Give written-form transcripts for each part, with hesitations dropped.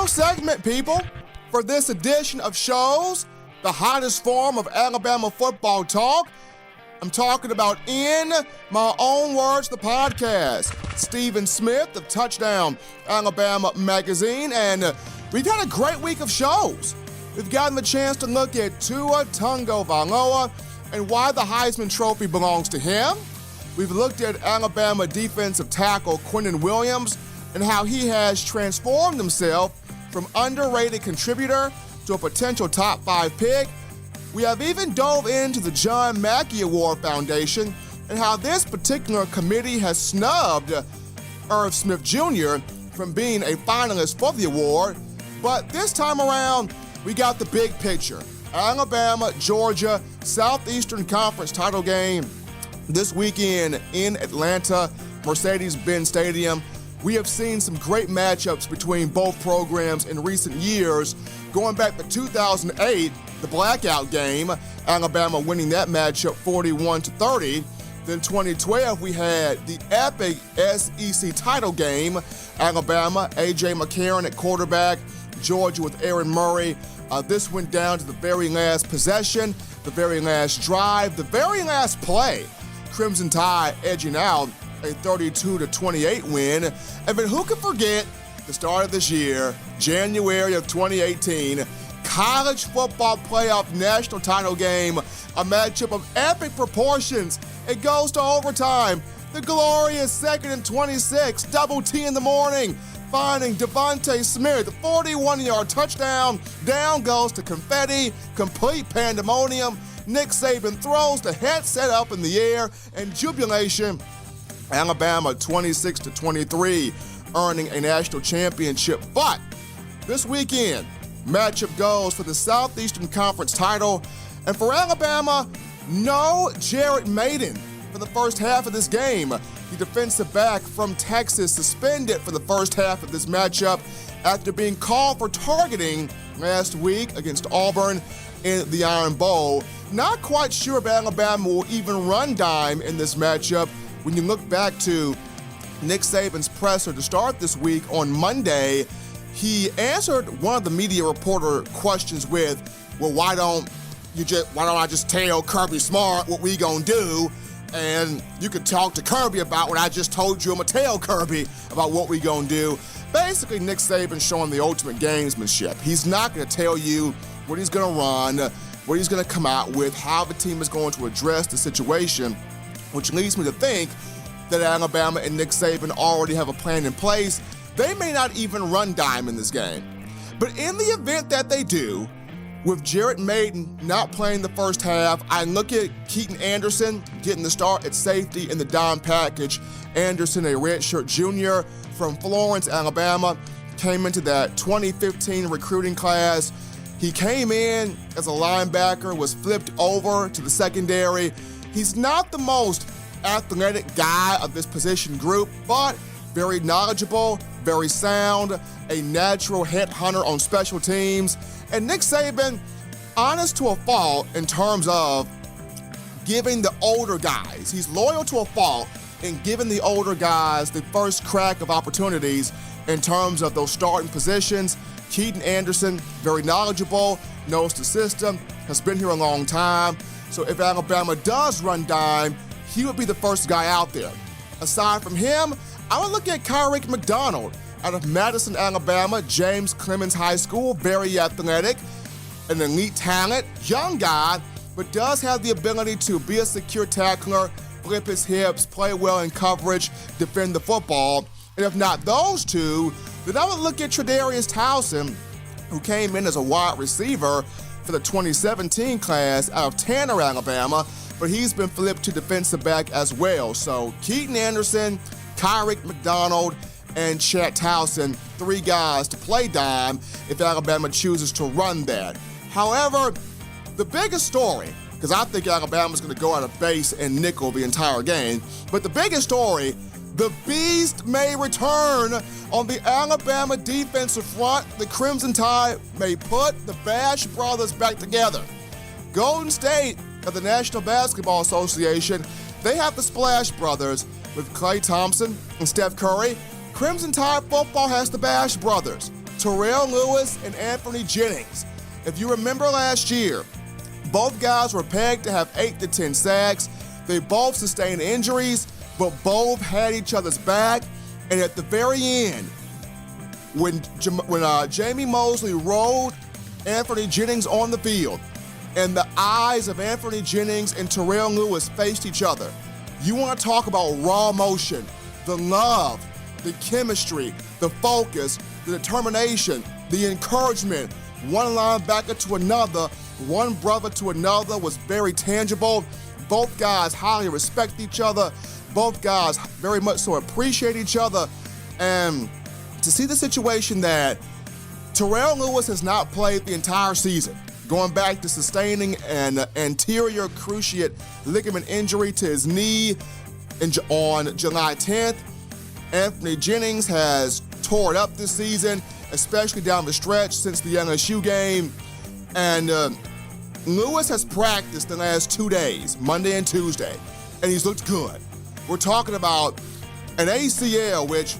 final segment, people, for this edition of shows, the hottest form of Alabama football talk. I'm talking about In My Own Words, the podcast. Stephen Smith of Touchdown Alabama magazine, and we've had a great week of shows. We've gotten the chance to look at Tua Tagovailoa and why the Heisman Trophy belongs to him. We've looked at Alabama defensive tackle Quinnen Williams and how he has transformed himself from underrated contributor to a potential top 5 pick. We have even dove into the John Mackey Award Foundation and how this particular committee has snubbed Irv Smith Jr. from being a finalist for the award. But this time around, we got the big picture. Alabama, Georgia, Southeastern Conference title game this weekend in Atlanta, Mercedes-Benz Stadium. We have seen some great matchups between both programs in recent years. Going back to 2008, the blackout game, Alabama winning that matchup 41-30. Then 2012, we had the epic SEC title game, Alabama, A.J. McCarron at quarterback, Georgia with Aaron Murray. This went down to the very last possession, the very last drive, the very last play. Crimson Tide edging out a 32-28 win. And then who can forget the start of this year, January of 2018, college football playoff national title game, a matchup of epic proportions. It goes to overtime. The glorious 2nd and 26, double T in the morning, finding Devontae Smith, 41-yard touchdown. Down goes to confetti, complete pandemonium. Nick Saban throws the headset up in the air, and jubilation. Alabama 26-23, earning a national championship. But this weekend, matchup goes for the Southeastern Conference title. And for Alabama, no Jared Mayden for the first half of this game. The defensive back from Texas suspended for the first half of this matchup after being called for targeting last week against Auburn in the Iron Bowl. Not quite sure if Alabama will even run dime in this matchup. When you look back to Nick Saban's presser to start this week on Monday, he answered one of the media reporter questions with, well, why don't I just tell Kirby Smart what we gonna do? And you could talk to Kirby about what I just told you. I'm gonna tell Kirby about what we gonna do. Basically, Nick Saban showing the ultimate gamesmanship. He's not gonna tell you what he's gonna run, what he's gonna come out with, how the team is going to address the situation, which leads me to think that Alabama and Nick Saban already have a plan in place. They may not even run dime in this game. But in the event that they do, with Jared Mayden not playing the first half, I look at Keaton Anderson getting the start at safety in the dime package. Anderson, a redshirt junior from Florence, Alabama, came into that 2015 recruiting class. He came in as a linebacker, was flipped over to the secondary. He's not the most athletic guy of this position group, but very knowledgeable, very sound, a natural headhunter on special teams. And Nick Saban, honest to a fault in terms of giving the older guys. He's loyal to a fault in giving the older guys the first crack of opportunities in terms of those starting positions. Keaton Anderson, very knowledgeable, knows the system, has been here a long time. So if Alabama does run dime, he would be the first guy out there. Aside from him, I would look at Kyrick McDonald out of Madison, Alabama, James Clemens High School, very athletic, an elite talent, young guy, but does have the ability to be a secure tackler, flip his hips, play well in coverage, defend the football. And if not those two, then I would look at Tre'Darius Townsend, who came in as a wide receiver for the 2017 class out of Tanner, Alabama, but he's been flipped to defensive back as well. So Keaton Anderson, Kyrick McDonald, and Chad Townsend, 3 guys to play dime if Alabama chooses to run that. However, the biggest story, because I think Alabama's going to go out of base and nickel the entire game, but the biggest story, the beast may return on the Alabama defensive front. The Crimson Tide may put the Bash brothers back together. Golden State of the National Basketball Association, they have the Splash brothers with Klay Thompson and Steph Curry. Crimson Tide football has the Bash brothers, Terrell Lewis and Anthony Jennings. If you remember last year, both guys were pegged to have 8 to 10 sacks. They both sustained injuries, but both had each other's back. And at the very end, when Jamie Mosley rolled Anthony Jennings on the field, and the eyes of Anthony Jennings and Terrell Lewis faced each other, you want to talk about raw emotion, the love, the chemistry, the focus, the determination, the encouragement. One linebacker to another, one brother to another was very tangible. Both guys highly respect each other. Both guys very much so appreciate each other. And to see the situation that Terrell Lewis has not played the entire season, going back to sustaining an anterior cruciate ligament injury to his knee on July 10th. Anthony Jennings has tore it up this season, especially down the stretch since the LSU game. And Lewis has practiced the last 2 days, Monday and Tuesday, and he's looked good. We're talking about an ACL, which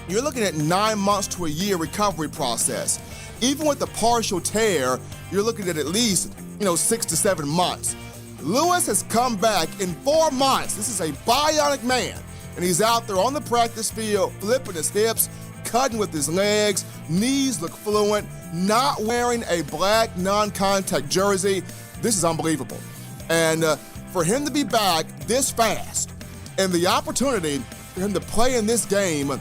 you're looking at 9 months to a year recovery process. Even with the partial tear, you're looking at least 6 to 7 months. Lewis has come back in 4 months. This is a bionic man, and he's out there on the practice field, flipping his hips, cutting with his legs, knees look fluent, not wearing a black non-contact jersey. This is unbelievable. And for him to be back this fast, and the opportunity for him to play in this game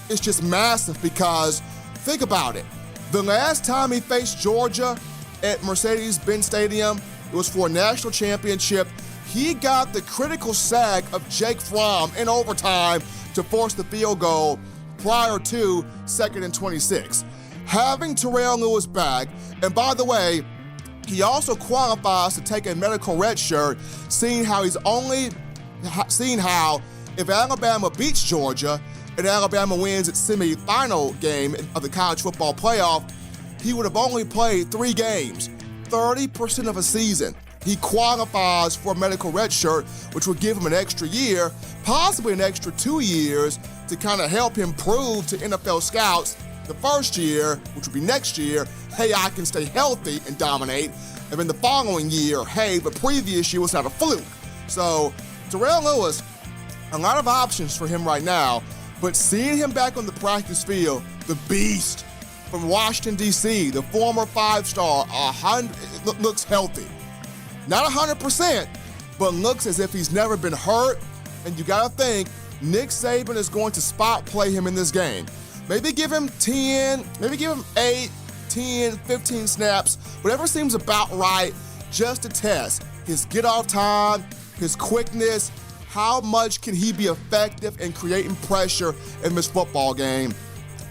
is just massive, because think about it. The last time he faced Georgia at Mercedes-Benz Stadium, it was for a national championship. He got the critical sack of Jake Fromm in overtime to force the field goal prior to 2nd and 26. Having Terrell Lewis back, and by the way, he also qualifies to take a medical redshirt, seeing how if Alabama beats Georgia and Alabama wins its semifinal game of the college football playoff, he would have only played 3 games, 30% of a season. He qualifies for a medical redshirt, which would give him an extra year, possibly an extra 2 years, to kind of help him prove to NFL scouts the first year, which would be next year, hey, I can stay healthy and dominate. And then the following year, hey, the previous year was not a fluke. So Terrell Lewis, a lot of options for him right now, but seeing him back on the practice field, the beast from Washington, D.C., the former 5-star, looks healthy. Not 100%, but looks as if he's never been hurt. And you got to think, Nick Saban is going to spot play him in this game. Maybe give him 10, maybe give him 8, 10, 15 snaps, whatever seems about right, just to test his get-off time, his quickness, how much can he be effective in creating pressure in this football game.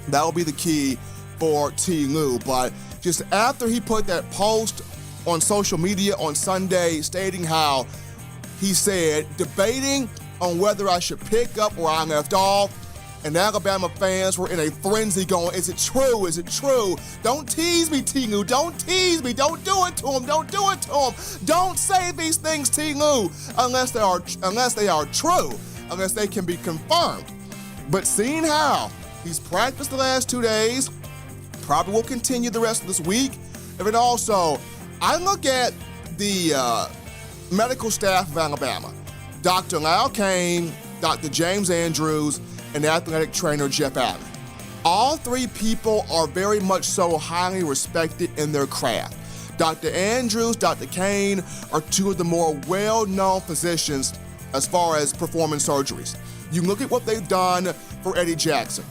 That will be the key for T. Lou. But just after he put that post on social media on Sunday stating how he said, debating on whether I should pick up where I left off, and Alabama fans were in a frenzy going, is it true? Is it true? Don't tease me, T. Lou. Don't tease me. Don't do it to him. Don't do it to him. Don't say these things, T. Lou, unless they are true, unless they can be confirmed. But seeing how he's practiced the last 2 days, probably will continue the rest of this week. And then also, I look at the medical staff of Alabama, Dr. Lyle Kane, Dr. James Andrews, and athletic trainer Jeff Allen. All 3 people are very much so highly respected in their craft. Dr. Andrews, Dr. Kane are 2 of the more well-known physicians as far as performing surgeries. You look at what they've done for Eddie Jackson.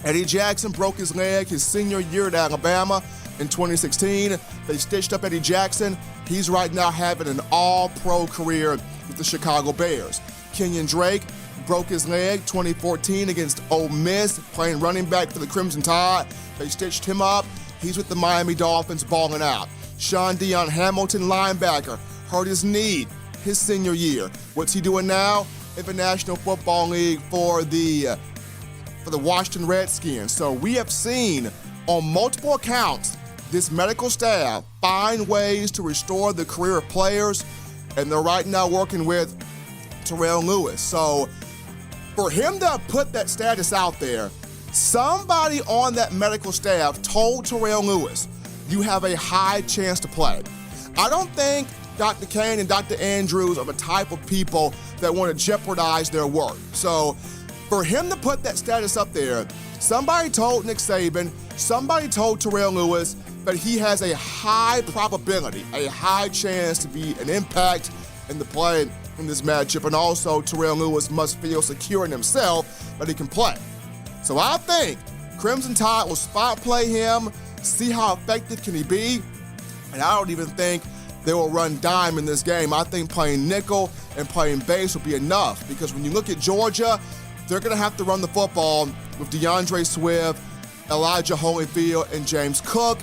Eddie Jackson broke his leg his senior year at Alabama in 2016. They stitched up Eddie Jackson. He's right now having an all-pro career with the Chicago Bears. Kenyon Drake broke his leg 2014 against Ole Miss, playing running back for the Crimson Tide. They stitched him up. He's with the Miami Dolphins balling out. Sean Dion Hamilton, linebacker, hurt his knee his senior year. What's he doing now? In the National Football League for the Washington Redskins. So we have seen on multiple accounts this medical staff find ways to restore the career of players, and they're right now working with Terrell Lewis. So for him to put that status out there, Somebody on that medical staff told Terrell Lewis, you have a high chance to play. I don't think Dr. Kane and Dr. Andrews are the type of people that want to jeopardize their work. So for him to put that status up there, somebody told Nick Saban, somebody told Terrell Lewis that he has a high probability, a high chance to be an impact in the play in this matchup, and also Terrell Lewis must feel secure in himself that he can play. So I think Crimson Tide will spot play him, see how effective can he be, and I don't even think they will run dime in this game. I think playing nickel and playing base will be enough, because when you look at Georgia, they're going to have to run the football with DeAndre Swift, Elijah Holyfield, and James Cook.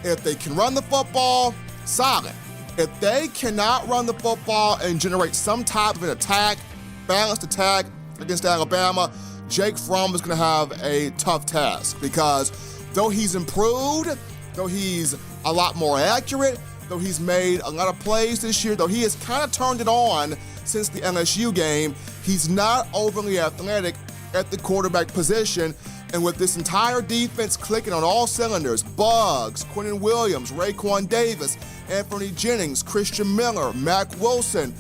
If they can run the football, solid. If they cannot run the football and generate some type of an attack, balanced attack against Alabama, Jake Fromm is going to have a tough task, because though he's improved, though he's a lot more accurate, though he's made a lot of plays this year, though he has kind of turned it on since the LSU game, he's not overly athletic at the quarterback position. And with this entire defense clicking on all cylinders, Buggs, Quentin Williams, Raekwon Davis, Anthony Jennings, Christian Miller, Mack Wilson,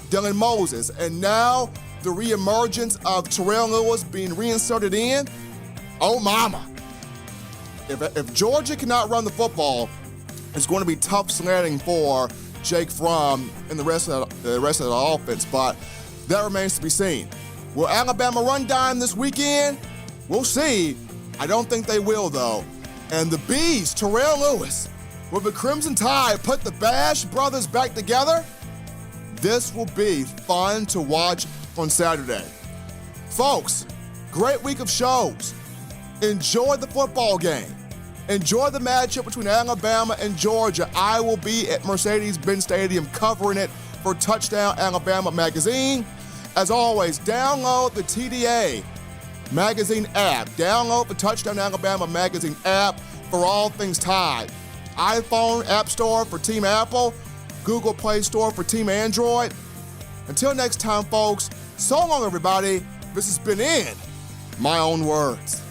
Dylan Moses, and now the reemergence of Terrell Lewis being reinserted in, oh mama. If Georgia cannot run the football, it's going to be tough sledding for Jake Fromm and the rest of the offense, but that remains to be seen. Will Alabama run dime this weekend? We'll see. I don't think they will, though. And the Bees, Terrell Lewis, will the Crimson Tide put the Bash brothers back together? This will be fun to watch on Saturday. Folks, great week of shows. Enjoy the football game. Enjoy the matchup between Alabama and Georgia. I will be at Mercedes-Benz Stadium covering it for Touchdown Alabama magazine. As always, download the TDA magazine app. Download the Touchdown Alabama magazine app for all things Tide. iPhone App Store for Team Apple, Google Play Store for Team Android. Until next time, folks, so long, everybody. This has been In My Own Words.